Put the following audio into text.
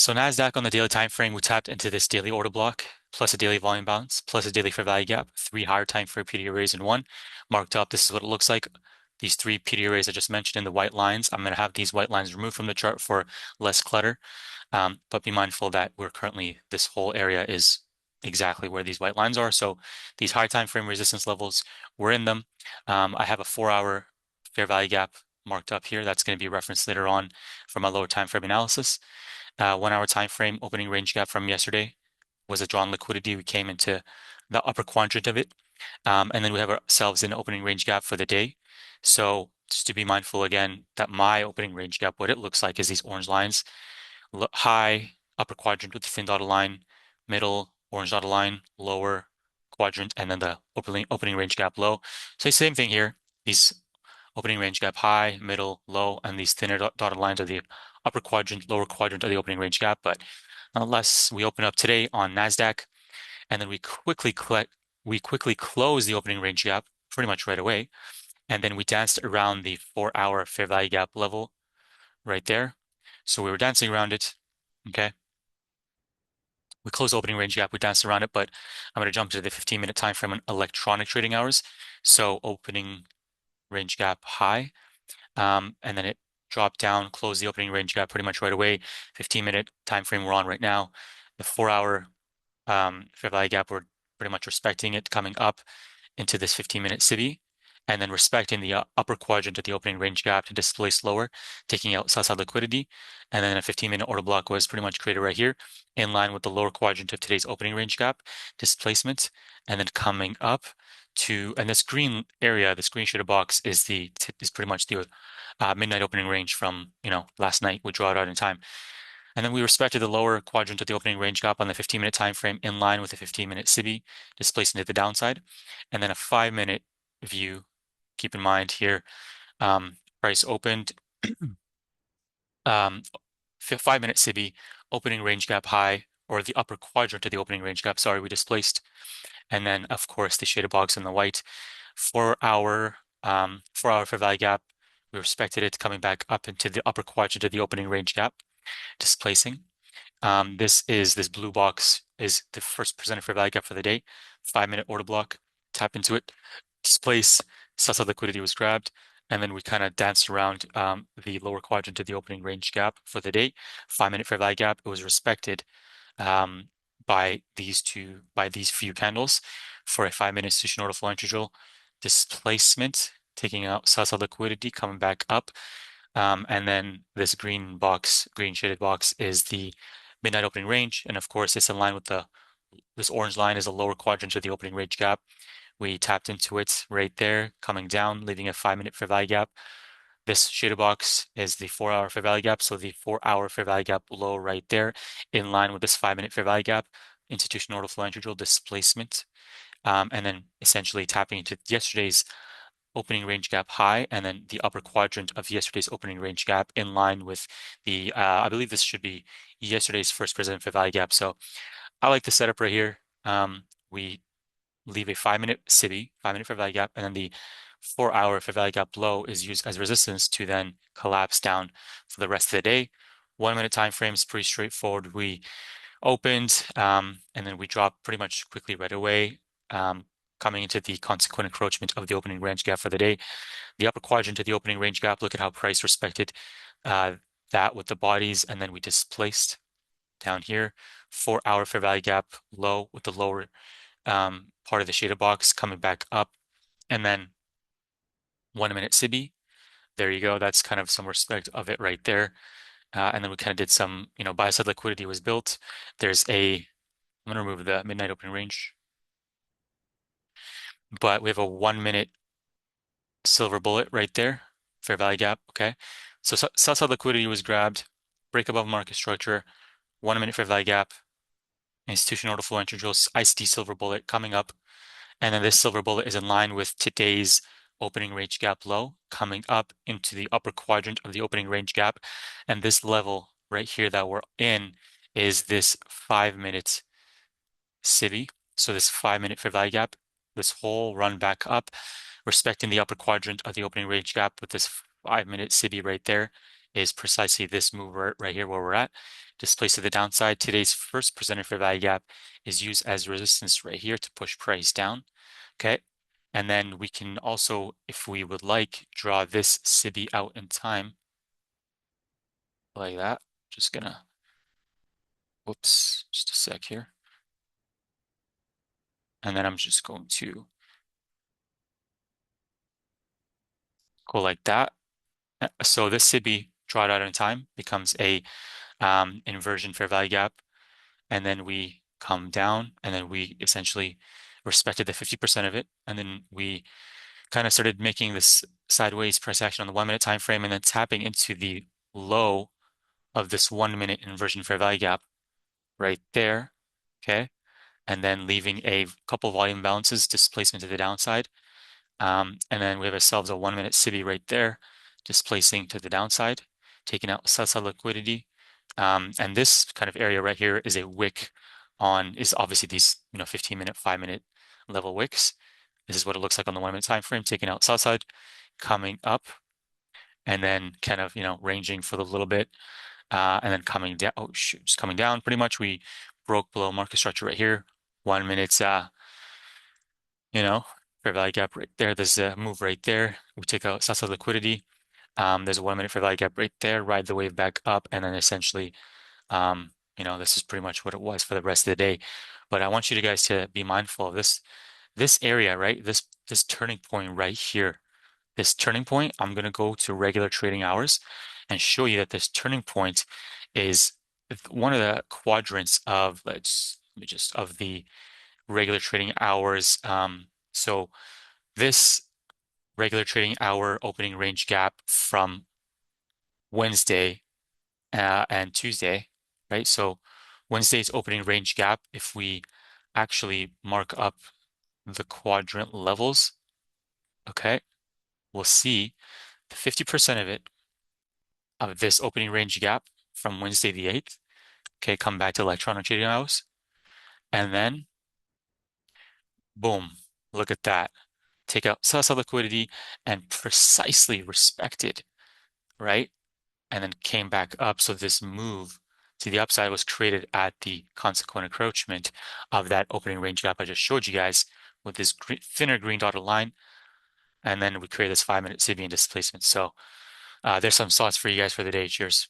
So NASDAQ on the daily time frame, we tapped into this daily order block, plus a daily volume bounce, plus a daily fair value gap, three higher time frame PD arrays in one, marked up. This is what it looks like. These three PD arrays I just mentioned in the white lines. I'm going to have these white lines removed from the chart for less clutter. But be mindful that this whole area is exactly where these white lines are. So these high time frame resistance levels, we're in them. I have a 4 hour fair value gap marked up here. That's going to be referenced later on for my lower time frame analysis. 1 hour time frame opening range gap from yesterday was a drawn liquidity. We came into the upper quadrant of it. And then we have ourselves an opening range gap for the day. So just to be mindful again that my opening range gap, what it looks like is these orange lines, high upper quadrant with the thin dotted line, middle orange dotted line, lower quadrant, and then the opening range gap low. So same thing here. These opening range gap high, middle, low, and these thinner dotted lines are the upper quadrant, lower quadrant of the opening range gap. But nonetheless, we open up today on NASDAQ, and then we quickly close the opening range gap pretty much right away. And then we danced around the 4 hour fair value gap level right there. So we were dancing around it. Okay. We closed the opening range gap, we danced around it, but I'm going to jump to the 15-minute time frame on electronic trading hours. So opening range gap high, and then it dropped down, closed the opening range gap pretty much right away. 15-minute time frame we're on right now. The 4 hour fair value gap, we're pretty much respecting it coming up into this 15-minute CB, and then respecting the upper quadrant of the opening range gap to displace lower, taking out sell-side liquidity. And then a 15-minute order block was pretty much created right here in line with the lower quadrant of today's opening range gap displacement, and then coming up to, and this green area, this green shaded box is pretty much the midnight opening range from last night. We draw it out in time. And then we respected the lower quadrant of the opening range gap on the 15-minute time frame in line with the 15-minute CB, displacing to the downside. And then a 5-minute view, keep in mind here, price opened 5-minute CB, opening range gap high, or the upper quadrant of the opening range gap, sorry, we displaced. And then, of course, the shaded box in the white, 4 hour fair value gap, we respected it coming back up into the upper quadrant of the opening range gap, displacing. This blue box is the first presented fair value gap for the day. 5-minute order block, tap into it, displace, sell-side liquidity was grabbed, and then we kind of danced around the lower quadrant of the opening range gap for the day. 5-minute fair value gap, it was respected by these few candles for a 5-minute institutional order flow entry drill. Displacement, taking out sell-side liquidity, coming back up. And then this green shaded box is the midnight opening range. And of course, it's in line with this orange line is a lower quadrant of the opening range gap. We tapped into it right there, coming down, leaving a 5-minute fair value gap. This shaded box is the 4 hour fair value gap. So the 4 hour fair value gap low right there, in line with this 5-minute fair value gap, institutional order flow entry drill displacement. And then essentially tapping into yesterday's opening range gap high, and then the upper quadrant of yesterday's opening range gap in line with the, I believe this should be yesterday's first presented fair value gap. So I like the setup right here. We leave a 5-minute CB, 5-minute fair value gap, and then the 4 hour fair value gap low is used as resistance to then collapse down for the rest of the day. 1-minute time frame is pretty straightforward. We opened, and then we dropped pretty much quickly right away, coming into the consequent encroachment of the opening range gap for the day. The upper quadrant of the opening range gap, look at how price respected that with the bodies, and then we displaced down here. 4 hour fair value gap low with the lower part of the shaded box coming back up, and then 1-minute CB. There you go. That's kind of some respect of it right there. And then we kind of did some, buy side liquidity was built. I'm going to remove the midnight opening range, but we have a 1-minute silver bullet right there, fair value gap. Okay. So sell side liquidity was grabbed, break above market structure, 1-minute fair value gap, institutional order flow entry drills, ICT silver bullet coming up. And then this silver bullet is in line with today's opening range gap low, coming up into the upper quadrant of the opening range gap. And this level right here that we're in is this 5-minute CB. So this 5-minute fair value gap, this whole run back up, respecting the upper quadrant of the opening range gap with this 5-minute CB right there is precisely this move right here where we're at. Displaced to the downside. Today's first presented fair value gap is used as resistance right here to push price down. Okay. And then we can also, if we would like, draw this SIBI out in time like that. Just gonna, whoops, just a sec here. And then I'm just going to go like that. So this SIBI drawn out in time becomes a inversion fair value gap. And then we come down and then we essentially respected the 50% of it. And then we kind of started making this sideways price action on the 1 minute time frame and then tapping into the low of this 1 minute inversion fair value gap right there. Okay. And then leaving a couple volume balances, displacement to the downside. And then we have ourselves a 1 minute SIBI right there, displacing to the downside, taking out sell side liquidity. And this kind of area right here is a wick is obviously these, 15-minute, 5-minute level wicks. This is what it looks like on the 1 minute time frame, taking out sell side, coming up, and then kind of, ranging for a little bit, and then coming down. Oh, shoot, just coming down. Pretty much we broke below market structure right here. 1 minute, you know, fair value gap right there. There's a move right there. We take out sell side liquidity. There's a 1 minute fair value gap right there, ride the wave back up, and then essentially, this is pretty much what it was for the rest of the day. But I want you guys to be mindful of this area, right? This turning point right here. This turning point, I'm going to go to regular trading hours and show you that this turning point is one of the quadrants of of the regular trading hours. So this regular trading hour opening range gap from Wednesday and Tuesday, right? So Wednesday's opening range gap, if we actually mark up the quadrant levels, okay, we'll see the 50% of it, of this opening range gap from Wednesday the 8th, okay, come back to electronic trading hours, and then boom, look at that. Take out sell side liquidity and precisely respected, right? And then came back up. So this move to the upside was created at the consequent encroachment of that opening range gap I just showed you guys with this thinner green dotted line. And then we create this 5 minute SIBI and displacement. So there's some thoughts for you guys for the day. Cheers.